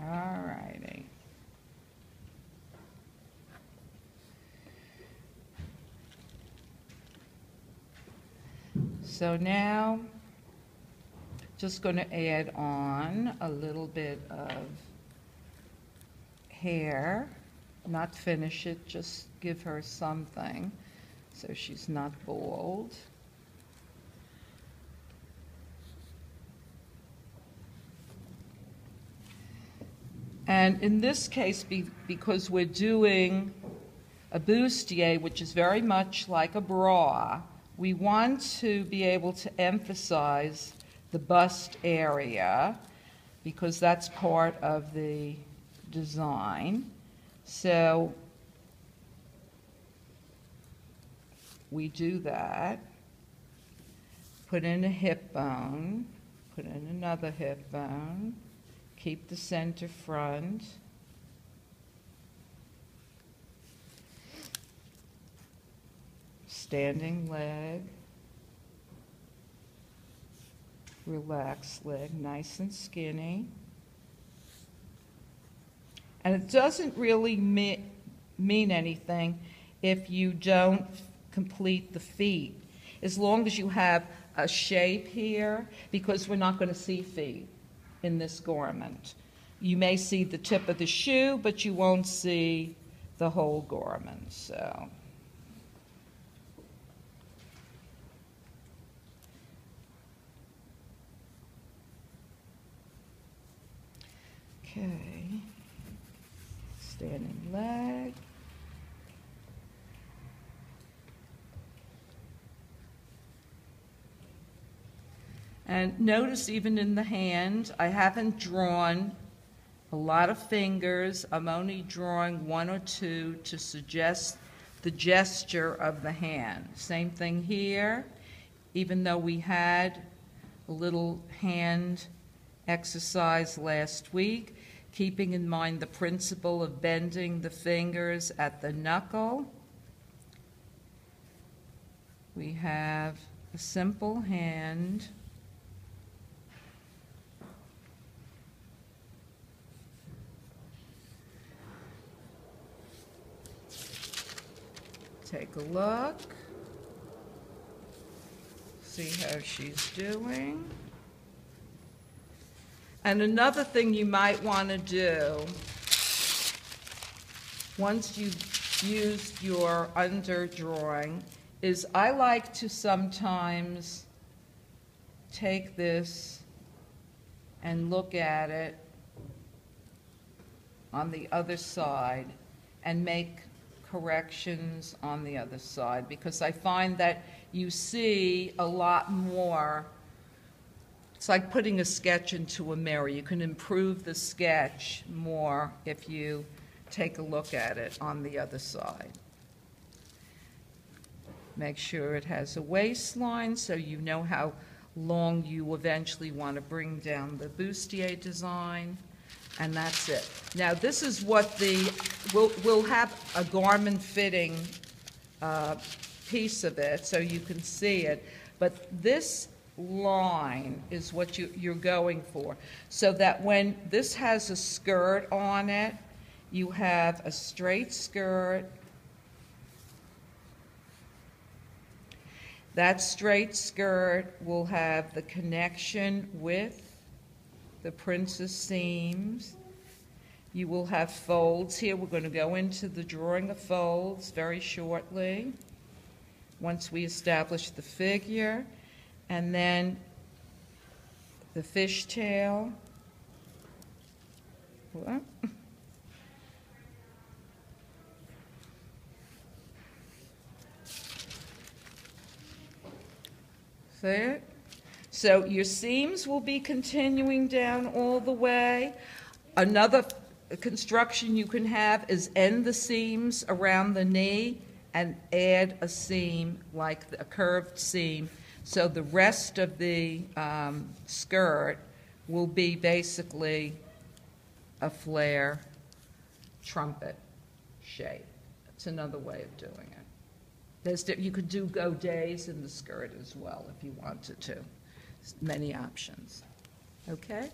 All righty. So now, just going to add on a little bit of hair. Not finish it, just give her something so she's not bald. And in this case, because we're doing a bustier, which is very much like a bra, we want to be able to emphasize the bust area because that's part of the design. So we do that. Put in a hip bone, put in another hip bone. Keep the center front. Standing leg. Relaxed leg, nice and skinny. And it doesn't really mean anything if you don't complete the feet, as long as you have a shape here, because we're not going to see feet in this garment. You may see the tip of the shoe, but you won't see the whole garment. So, okay, standing leg. And notice even in the hand, I haven't drawn a lot of fingers. I'm only drawing one or two to suggest the gesture of the hand. Same thing here. Even though we had a little hand exercise last week, keeping in mind the principle of bending the fingers at the knuckle, we have a simple hand. Take a look, see how she's doing. And another thing you might want to do, once you've used your underdrawing, is I like to sometimes take this and look at it on the other side and make corrections on the other side, because I find that you see a lot more. It's like putting a sketch into a mirror. You can improve the sketch more if you take a look at it on the other side. Make sure it has a waistline so you know how long you eventually want to bring down the bustier design. And that's it. Now this is what we'll have a garment fitting piece of it so you can see it. But this line is what you're going for. So that when this has a skirt on it, you have a straight skirt. That straight skirt will have the connection with the princess seams. You will have folds here. We're going to go into the drawing of folds very shortly once we establish the figure. And then the fishtail. What? See it? So your seams will be continuing down all the way. Another construction you can have is end the seams around the knee and add a seam, like a curved seam. So the rest of the skirt will be basically a flare trumpet shape. That's another way of doing it. You could do godets in the skirt as well if you wanted to. Many options. Okay?